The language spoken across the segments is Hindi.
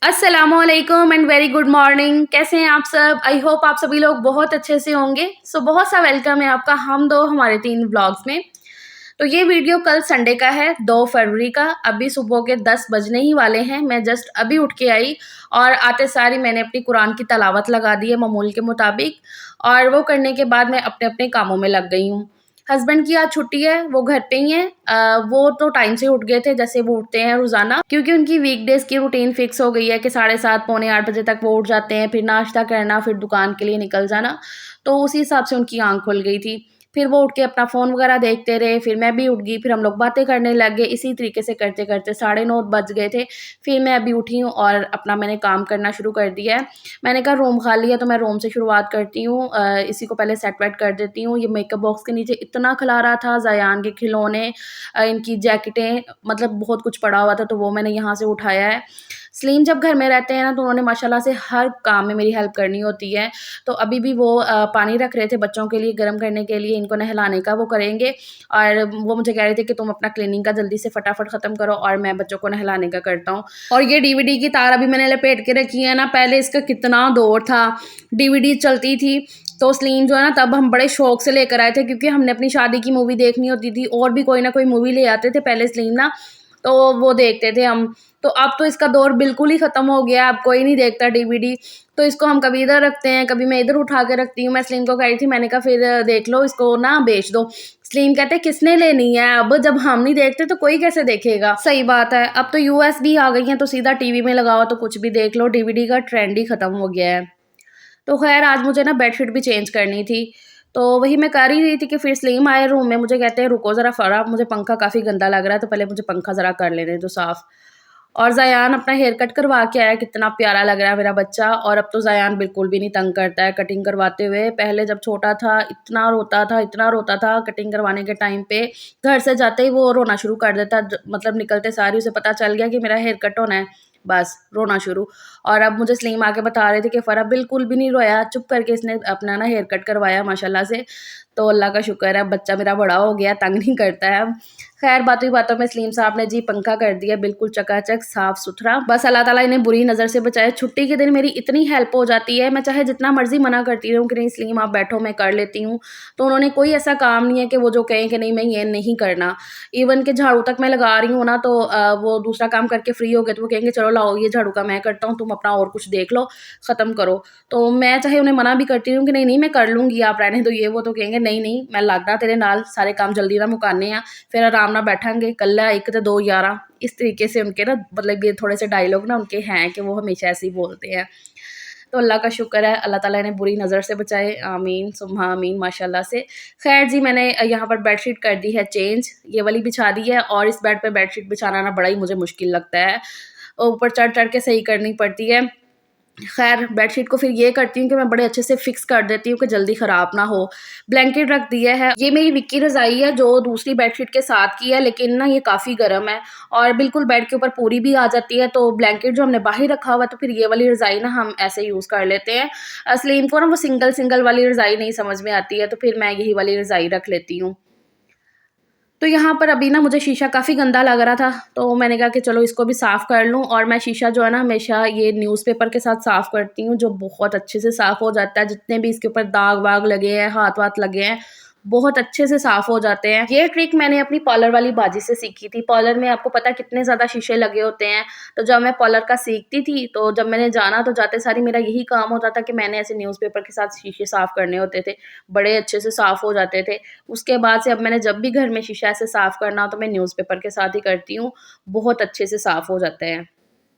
अस्सलामुअलैकुम एंड वेरी गुड मॉर्निंग। कैसे हैं आप सब? आई होप आप सभी लोग बहुत अच्छे से होंगे। बहुत सा वेलकम है आपका हम दो हमारे 3 व्लॉग्स में। तो ये वीडियो कल संडे का है, 2 फरवरी का। अभी सुबह के 10 बजने ही वाले हैं। मैं जस्ट अभी उठ के आई और आते सार ही मैंने अपनी कुरान की तलावत लगा दी है मामूल के मुताबिक, और वो करने के बाद मैं अपने-अपने कामों में लग गई हूँ। हस्बैंड की आज छुट्टी है, वो घर पे ही हैं। वो तो टाइम से उठ गए थे जैसे वो उठते हैं रोज़ाना, क्योंकि उनकी वीकडेज़ की रूटीन फिक्स हो गई है कि 7:30 पौने 8 बजे तक वो उठ जाते हैं, फिर नाश्ता करना, फिर दुकान के लिए निकल जाना। तो उसी हिसाब से उनकी आँख खुल गई थी। फिर वो उठ के अपना फ़ोन वगैरह देखते रहे, फिर मैं भी उठ गई, फिर हम लोग बातें करने लग गए। इसी तरीके से करते-करते 9:30 बज गए थे। फिर मैं अभी उठी हूँ और अपना मैंने काम करना शुरू कर दिया है। मैंने कहा रूम खाली है तो मैं रूम से शुरुआत करती हूँ। इसी को पहले सेट वेट कर देती हूँ। ये मेकअप बॉक्स के नीचे इतना खलारा था, ज़ायान के खिलौने, इनकी जैकेटें, मतलब बहुत कुछ पड़ा हुआ था, तो वो मैंने यहाँ से उठाया है। सलीम जब घर में रहते हैं ना तो उन्होंने माशाल्लाह से हर काम में मेरी हेल्प करनी होती है। तो अभी भी वो पानी रख रहे थे बच्चों के लिए गर्म करने के लिए, इनको नहलाने का वो करेंगे, और वो मुझे कह रहे थे कि तुम अपना क्लीनिंग का जल्दी से फटाफट ख़त्म करो और मैं बच्चों को नहलाने का करता हूँ। और ये डीवीडी की तार अभी मैंने लपेट के रखी है ना, पहले इसका कितना दौर था। डीवीडी चलती थी तो सलीम जो है ना, तब हम बड़े शौक से लेकर आए थे, क्योंकि हमने अपनी शादी की मूवी देखनी होती थी और भी कोई ना कोई मूवी ले आते थे पहले सलीम ना, तो वो देखते थे हम। तो अब तो इसका दौर बिल्कुल ही ख़त्म हो गया, अब कोई नहीं देखता डीवीडी। तो इसको हम कभी इधर रखते हैं, कभी मैं इधर उठा के रखती हूँ। मैं सलीम को कह रही थी, मैंने कहा फिर देख लो, इसको ना बेच दो। सलीम कहते हैं किसने लेनी है, अब जब हम नहीं देखते तो कोई कैसे देखेगा। सही बात है, अब तो यूएसबी आ गई हैं तो सीधा टीवी में लगाओ तो कुछ भी देख लो। डीवीडी का ट्रेंड ही ख़त्म हो गया है। तो ख़ैर आज मुझे ना बेडशीट भी चेंज करनी थी, तो वही मैं कर ही रही थी कि फिर सलीम आए रूम में। मुझे कहते हैं रुको ज़रा फ़रा, मुझे पंखा काफ़ी गंदा लग रहा है, तो पहले मुझे पंखा ज़रा कर लेने दो साफ़। और ज़ायान अपना हेयर कट करवा के आया, कितना प्यारा लग रहा है मेरा बच्चा। और अब तो ज़ायान बिल्कुल भी नहीं तंग करता है कटिंग करवाते हुए। पहले जब छोटा था इतना रोता था कटिंग करवाने के टाइम पे। घर से जाते ही वो रोना शुरू कर देता, मतलब निकलते सार ही उसे पता चल गया कि मेरा हेयर कट होना है, बस रोना शुरू। और अब मुझे सलीम आके बता रहे थे कि फ़रा बिल्कुल भी नहीं रोया, चुप करके इसने अपना ना हेयर कट करवाया माशाल्लाह से। तो अल्लाह का शुक्र है, बच्चा मेरा बड़ा हो गया, तंग नहीं करता है अब। खैर बातों ही बातों में सलीम साहब ने जी पंखा कर दिया बिल्कुल चकाचक साफ-सुथरा। बस अल्लाह ताला इन्हें बुरी नज़र से बचाए। छुट्टी के दिन मेरी इतनी हेल्प हो जाती है, मैं चाहे जितना मर्ज़ी मना करती रहूँ कि नहीं सलीम आप बैठो मैं कर लेती हूँ, तो उन्होंने कोई ऐसा काम नहीं है कि वो जो कहें कि नहीं मैं ये नहीं करना। इवन कि झाड़ू तक मैं लगा रही हूँ ना, तो वो दूसरा काम करके फ्री हो गए तो वो कहेंगे चलो लाओ ये झाड़ू का मैं करता हूँ, तुम अपना और कुछ देख लो, ख़त्म करो। तो मैं चाहे उन्हें मना भी करती हूँ कि नहीं, नहीं मैं कर लूँगी, आप रहने दो ये वो, तो कहेंगे नहीं, नहीं मैं लगना तेरे नाल, सारे काम जल्दी ना मुकाने आ, फिर आराम नाल बैठांगे, कल्ला 1 ते 2 11। इस तरीके से उनके ना, मतलब ये थोड़े से डायलॉग ना उनके हैं कि वो हमेशा ऐसे ही बोलते हैं। तो अल्लाह का शुक्र है, अल्लाह ताला इन्हें बुरी नज़र से बचाए, आमीन सुम्मा आमीन माशाल्लाह से। खैर जी मैंने यहाँ पर बेडशीट कर दी है चेंज, ये वाली बिछा दी है, और इस बेड पे बेडशीट बिछाना ना बड़ा ही मुझे मुश्किल लगता है। ऊपर चढ़-चढ़ के सही करनी पड़ती है। खैर बेडशीट को फिर ये करती हूँ कि मैं बड़े अच्छे से फिक्स कर देती हूँ कि जल्दी ख़राब ना हो। ब्लैंकेट रख दिया है, ये मेरी विक्की रज़ाई है जो दूसरी बेडशीट के साथ की है, लेकिन ना ये काफ़ी गर्म है और बिल्कुल बेड के ऊपर पूरी भी आ जाती है, तो ब्लैंकेट जो हमने बाहर रखा हुआ है, तो फिर ये वाली रज़ाई ना हम ऐसे यूज़ कर लेते हैं। सलीम को ना वो सिंगल-सिंगल वाली रज़ाई नहीं समझ में आती है, तो फिर मैं यही वाली रज़ाई रख लेती हूँ। तो यहाँ पर अभी ना मुझे शीशा काफ़ी गंदा लग रहा था, तो मैंने कहा कि चलो इसको भी साफ़ कर लूँ, और मैं शीशा जो है ना हमेशा ये न्यूज़पेपर के साथ साफ़ करती हूँ, जो बहुत अच्छे से साफ़ हो जाता है। जितने भी इसके ऊपर दाग-वाग लगे हैं, हाथ-वाथ लगे हैं, बहुत अच्छे से साफ़ हो जाते हैं। ये ट्रिक मैंने अपनी पार्लर वाली बाजी से सीखी थी। पार्लर में आपको पता है कितने ज़्यादा शीशे लगे होते हैं, तो जब मैं पार्लर का सीखती थी, तो जब मैंने जाना तो जाते सार ही मेरा यही काम होता था कि मैंने ऐसे न्यूज़पेपर के साथ शीशे साफ़ करने होते थे, बड़े अच्छे से साफ़ हो जाते थे। उसके बाद से अब मैंने जब भी घर में शीशा ऐसे साफ़ करना हो तो मैं न्यूज़पेपर के साथ ही करती हूँ, बहुत अच्छे से साफ़ हो जाते हैं।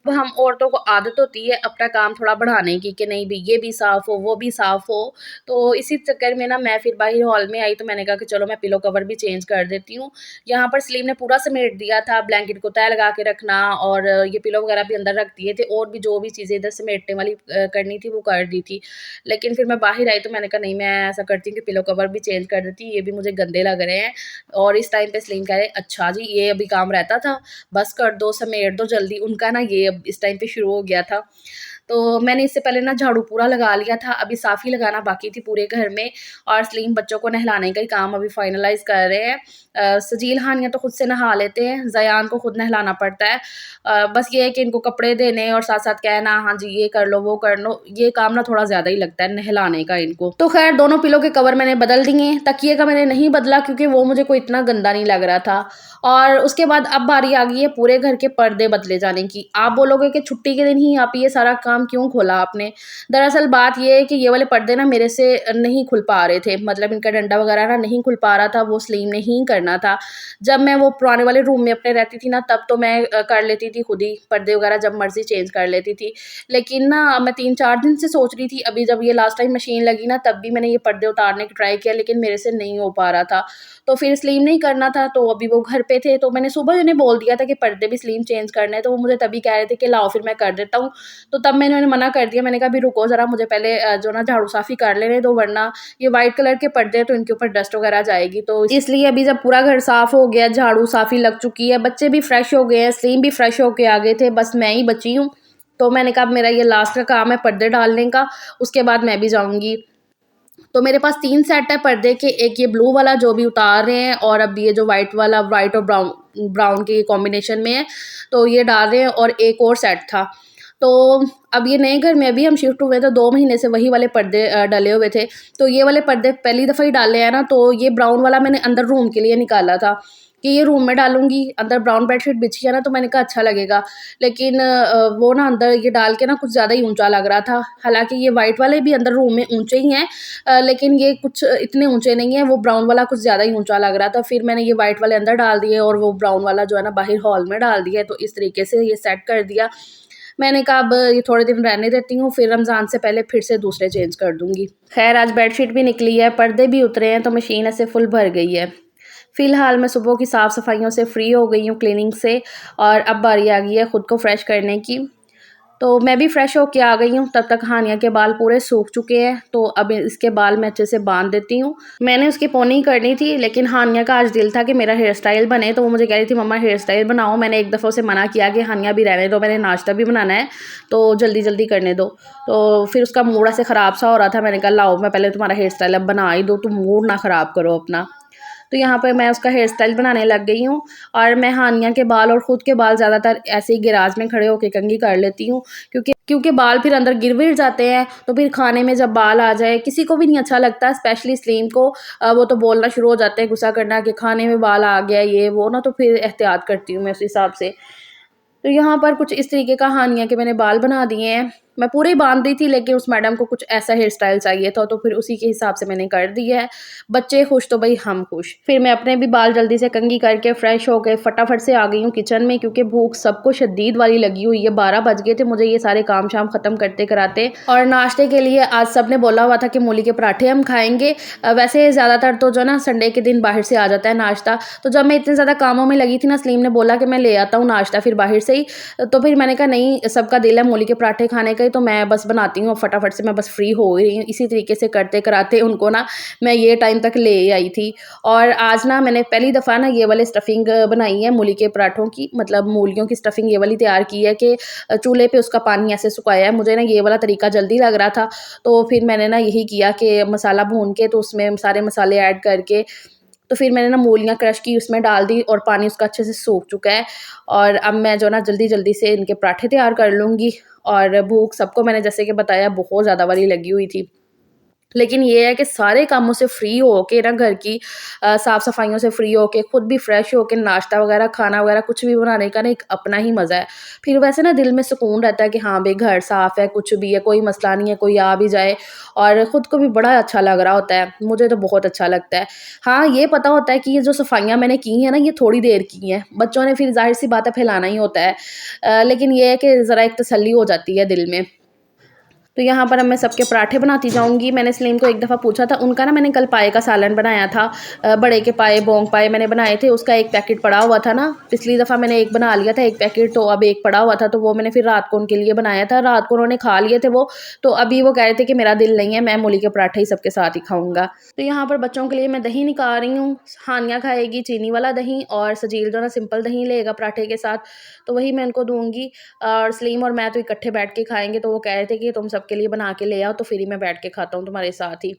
अब हम औरतों को आदत होती है अपना काम थोड़ा बढ़ाने की कि नहीं भई ये भी साफ़ हो, वो भी साफ़ हो। तो इसी चक्कर में ना मैं फिर बाहर हॉल में आई, तो मैंने कहा कि चलो मैं पिलो कवर भी चेंज कर देती हूँ। यहाँ पर सलीम ने पूरा समेट दिया था, ब्लैंकेट को तह लगा के रखना और ये पिलो वगैरह भी अंदर रख दिए थे, और भी जो भी चीज़ें इधर समेटने वाली करनी थी वो कर दी थी। लेकिन फिर मैं बाहर आई तो मैंने कहा नहीं मैं ऐसा करती हूँ कि पिलो कवर भी चेंज कर देती हूँ, ये भी मुझे गंदे लग रहे हैं। और इस टाइम पे सलीम कह रहे अच्छा जी ये अभी काम रहता था, बस कर दो, समेट दो जल्दी। उनका ना ये अब इस टाइम पे शुरू हो गया था। तो मैंने इससे पहले ना झाड़ू पूरा लगा लिया था, अभी साफ़ ही लगाना बाकी थी पूरे घर में। और सलीम बच्चों को नहलाने का ही काम अभी फाइनलाइज़ कर रहे हैं। सजील हानिया तो खुद से नहा लेते हैं, ज़यान को खुद नहलाना पड़ता है। बस ये है कि इनको कपड़े देने और साथ-साथ कहना हाँ जी ये कर लो, वो कर लो, ये काम ना थोड़ा ज़्यादा ही लगता है नहलाने का इनको। तो ख़ैर दोनों पिलो के कवर मैंने बदल दिए, तकिए का मैंने नहीं बदला क्योंकि वो मुझे कोई इतना गंदा नहीं लग रहा था। और उसके बाद अब बारी आ गई है पूरे घर के पर्दे बदले जाने की। आप बोलोगे कि छुट्टी के दिन ही आप ये सारा काम क्यों खोला आपने? दरअसल बात ये है कि ये वाले पर्दे ना मेरे से नहीं खुल पा रहे थे, मतलब इनका डंडा वगैरह ना नहीं खुल पा रहा था, वो सलीम ने ही करना था। जब मैं वो पुराने वाले रूम में अपने रहती थी ना तब तो मैं कर लेती थी खुद ही, पर्दे वगैरह जब मर्ज़ी चेंज कर लेती थी। लेकिन ना मैं 3-4 दिन से सोच रही थी, अभी जब ये लास्ट टाइम मशीन लगी ना तब भी मैंने ये पर्दे उतारने की ट्राई किया लेकिन मेरे से नहीं हो पा रहा था। तो फिर सलीम ने ही करना था, तो अभी वो घर पे थे तो मैंने सुबह उन्हें बोल दिया था कि पर्दे भी सलीम चेंज करने हैं, तो वो मुझे तभी कह रहे थे कि लाओ फिर मैं कर देता हूँ। तो तब मैंने उन्हें मना कर दिया, मैंने कहा अभी रुको ज़रा, मुझे पहले जो ना झाड़ू-साफ़ी कर लेने दो, वरना ये व्हाइट कलर के पर्दे हैं तो इनके ऊपर डस्ट वगैरह जाएगी। तो इसलिए अभी जब पूरा घर साफ़ हो गया, झाड़ू-साफ़ी लग चुकी है, बच्चे भी फ्रेश हो गए हैं, सलीम भी फ्रेश होके आ गए थे, बस मैं ही बची हूँ। तो मैंने कहा अब मेरा ये लास्ट का काम है पर्दे डालने का, उसके बाद मैं भी जाऊँगी। तो मेरे पास 3 सेट है पर्दे के, एक ये ब्लू वाला जो भी उतार रहे हैं और अब ये जो व्हाइट वाला, व्हाइट और ब्राउन ब्राउन के कॉम्बिनेशन में है, तो ये डाल रहे हैं और एक और सेट था। तो अब ये नए घर में अभी हम शिफ्ट हुए तो 2 महीने से वही वाले पर्दे डले हुए थे। तो ये वाले पर्दे पहली दफ़ा ही डाले हैं ना, तो ये ब्राउन वाला मैंने अंदर रूम के लिए निकाला था कि ये रूम में डालूँगी, अंदर ब्राउन बेडशीट बिछी है ना तो मैंने कहा अच्छा लगेगा। लेकिन वो ना अंदर ये डाल के ना कुछ ज़्यादा ही ऊँचा लग रहा था। हालाँकि ये व्हाइट वाले भी अंदर रूम में ऊँचे ही हैं, लेकिन ये कुछ इतने ऊँचे नहीं हैं, वो ब्राउन वाला कुछ ज़्यादा ही ऊँचा लग रहा था। फिर मैंने ये व्हाइट वाले अंदर डाल दिए और वो ब्राउन वाला जो है ना बाहर हॉल में डाल दिया, तो इस तरीके से ये सेट कर दिया। मैंने कहा अब ये थोड़े दिन रहने देती हूँ, फिर रमज़ान से पहले फिर से दूसरे चेंज कर दूँगी। ख़ैर आज बेडशीट भी निकली है, पर्दे भी उतरे हैं, तो मशीन ऐसे फुल भर गई है। फ़िलहाल मैं सुबह की साफ़-सफ़ाइयों से फ्री हो गई हूँ, क्लीनिंग से, और अब बारी आ गई है खुद को फ्रेश करने की। तो मैं भी फ्रेश होके आ गई हूँ, तब तक हानिया के बाल पूरे सूख चुके हैं, तो अब इसके बाल मैं अच्छे से बाँध देती हूँ। मैंने उसकी पोनी करनी थी, लेकिन हानिया का आज दिल था कि मेरा हेयर स्टाइल बने, तो वो मुझे कह रही थी मम्मा हेयर स्टाइल बनाओ। मैंने एक दफ़ा उसे मना किया कि हानिया भी रहने दो, मैंने नाश्ता भी बनाना है, तो जल्दी-जल्दी करने दो। तो फिर उसका मूड ऐसे ख़राब सा हो रहा था, मैंने कहा लाओ मैं पहले तुम्हारा हेयर स्टाइल अब बना ही दूँ, तुम मूड ना ख़राब करो अपना। तो यहाँ पर मैं उसका हेयर स्टाइल बनाने लग गई हूँ, और मैं हानिया के बाल और ख़ुद के बाल ज़्यादातर ऐसे ही गैराज में खड़े होके कंघी कर लेती हूँ, क्योंकि बाल फिर अंदर गिर-विर जाते हैं, तो फिर खाने में जब बाल आ जाए किसी को भी नहीं अच्छा लगता, स्पेशली सलीम को। वो तो बोलना शुरू हो जाते हैं, गुस्सा करना कि खाने में बाल आ गया ये वो ना, तो फिर एहतियात करती हूँ मैं उस हिसाब से। तो यहाँ पर कुछ इस तरीके का हानिया के मैंने बाल बना दिए हैं। मैं पूरे ही बाँध दी थी, लेकिन उस मैडम को कुछ ऐसा हेयर स्टाइल चाहिए था, तो फिर उसी के हिसाब से मैंने कर दिया है। बच्चे खुश तो भई हम खुश। फिर मैं अपने भी बाल जल्दी से कंघी करके फ्रेश हो के फटाफट से आ गई हूँ किचन में, क्योंकि भूख सबको शदीद वाली लगी हुई है। 12 बज गए थे मुझे ये सारे काम-शाम ख़त्म करते-कराते, और नाश्ते के लिए आज सबने बोला हुआ था कि मूली के पराठे हम खाएँगे। वैसे ज़्यादातर तो जो ना संडे के दिन बाहर से आ जाता है नाश्ता, तो जब मैं इतने ज़्यादा कामों में लगी थी ना, सलीम ने बोला कि मैं ले आता हूँ नाश्ता फिर बाहर से ही। तो फिर मैंने कहा नहीं, सबका दिल है मूली के पराठे खाने का ही, तो मैं बस बनाती हूँ फटाफट से, मैं बस फ्री हो ही रही हूँ। इसी तरीके से करते-कराते उनको ना मैं ये टाइम तक ले आई थी। और आज ना मैंने पहली दफ़ा ना ये वाली स्टफ़िंग बनाई है मूली के पराठों की, मतलब मूलियों की स्टफ़िंग ये वाली तैयार की है कि चूल्हे पे उसका पानी ऐसे सुखाया है। मुझे ना ये वाला तरीका जल्दी लग रहा था, तो फिर मैंने ना यही किया कि मसाला भून के तो उसमें सारे मसाले ऐड करके, तो फिर मैंने ना मूलियाँ क्रश की उसमें डाल दी, और पानी उसका अच्छे से सूख चुका है। और अब मैं जो ना जल्दी-जल्दी से इनके पराठे तैयार कर लूँगी। और भूख सबको मैंने जैसे कि बताया बहुत ज़्यादा वाली लगी हुई थी। लेकिन ये है कि सारे कामों से फ्री होके ना, घर की साफ़-सफ़ाइयों से फ्री होके, खुद भी फ्रेश होके नाश्ता वग़ैरह, खाना वग़ैरह कुछ भी बनाने का ना एक अपना ही मज़ा है। फिर वैसे ना दिल में सुकून रहता है कि हाँ भई घर साफ़ है, कुछ भी है, कोई मसला नहीं है, कोई आ भी जाए, और खुद को भी बड़ा अच्छा लग रहा होता है। मुझे तो बहुत अच्छा लगता है। हाँ, ये पता होता है कि ये जो सफाइयाँ मैंने की हैं ना, ये थोड़ी देर की हैं। बच्चों ने फिर ज़ाहिर-सी बात है फैलाना ही होता है। लेकिन ये है कि ज़रा एक तसल्ली हो जाती है दिल में। तो यहाँ पर अब मैं सबके पराठे बनाती जाऊँगी। मैंने सलीम को एक दफ़ा पूछा था, उनका ना मैंने कल पाए का सालन बनाया था। बड़े के पाए, बोंग पाए मैंने बनाए थे, उसका एक पैकेट पड़ा हुआ था ना, पिछली दफ़ा मैंने एक बना लिया था एक पैकेट, तो अब एक पड़ा हुआ था, तो वो मैंने फिर रात को उनके लिए बनाया था। रात को उन्होंने खा लिए थे वो, तो अभी वो कह रहे थे कि मेरा दिल नहीं है, मैं मूली के पराठे ही सबके साथ ही खाऊँगा। तो यहाँ पर बच्चों के लिए मैं दही निकाल रही हूँ। हानिया खाएगी चीनी वाला दही और सजील जो ना सिंपल दही लेगा पराठे के साथ, तो वही मैं उनको दूँगी। और सलीम और मैं तो इकट्ठे बैठ के खाएँगे, तो वो कह रहे थे कि तुम सबके लिए बना के ले आओ, तो फिर ही मैं बैठ के खाता हूँ तुम्हारे साथ ही।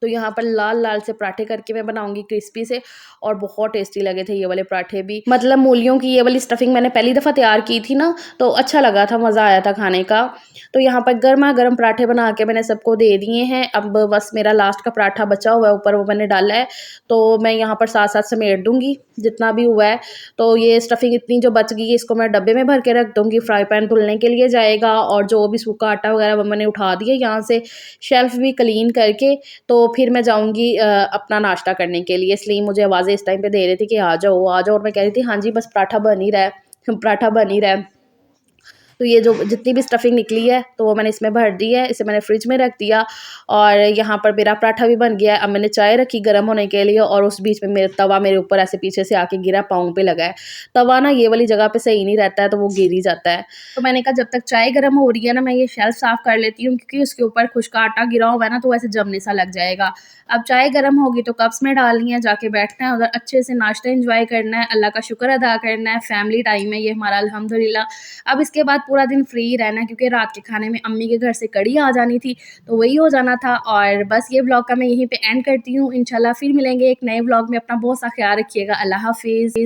तो यहाँ पर लाल-लाल से पराठे करके मैं बनाऊँगी क्रिस्पी से, और बहुत टेस्टी लगे थे ये वाले पराठे भी। मतलब मूलियों की ये वाली स्टफिंग मैंने पहली दफ़ा तैयार की थी ना, तो अच्छा लगा था, मज़ा आया था खाने का। तो यहाँ पर गरमा-गरम पराठे बना के मैंने सबको दे दिए हैं। अब बस मेरा लास्ट का पराठा बचा हुआ है ऊपर, वो मैंने डाला है, तो मैं यहाँ पर साथ-साथ समेट दूँगी जितना भी हुआ है। तो ये स्टफिंग इतनी जो बच गई है, इसको मैं डब्बे में भर के रख दूँगी, फ्राई पैन धुलने के लिए जाएगा, और जो भी सूखा आटा वगैरह वो मैंने उठा दिया यहाँ से, शेल्फ़ भी क्लीन करके। तो फिर मैं जाऊँगी अपना नाश्ता करने के लिए। इसलिए मुझे आवाज़ें इस टाइम पे दे रहे थे कि आ जाओ, आ जाओ, और मैं कह रही थी हाँ जी, बस पराठा बन ही रहा है, पराठा बन ही रहा है। तो ये जो जितनी भी स्टफिंग निकली है, तो वो मैंने इसमें भर दी है, इसे मैंने फ्रिज में रख दिया, और यहाँ पर मेरा पराठा भी बन गया है। अब मैंने चाय रखी गर्म होने के लिए, और उस बीच में मेरा तवा मेरे ऊपर ऐसे पीछे से आके गिरा, पाँव पे लगा है। तवा ना ये वाली जगह पे सही नहीं रहता है, तो वो गिर ही जाता है। तो मैंने कहा जब तक चाय गर्म हो रही है ना, मैं ये शेल्फ साफ़ कर लेती हूँ, क्योंकि उसके ऊपर खुश्क आटा गिरा हुआ है ना, तो ऐसे जमने सा लग जाएगा। अब चाय गर्म होगी तो कप्स में डालनी है, जाके बैठना है उधर, अच्छे से नाश्ता एन्जॉय करना है, अल्लाह का शुक्र अदा करना है, फैमिली टाइम है ये हमारा अल्हम्दुलिल्लाह। अब इसके बाद पूरा दिन फ्री रहना है, क्योंकि रात के खाने में अम्मी के घर से कढ़ी आ जानी थी, तो वही हो जाना था। और बस ये व्लॉग का मैं यहीं पे एंड करती हूँ। इंशाल्लाह फिर मिलेंगे एक नए व्लॉग में। अपना बहुत सा ख्याल रखिएगा। अल्लाह हाफ़िज़।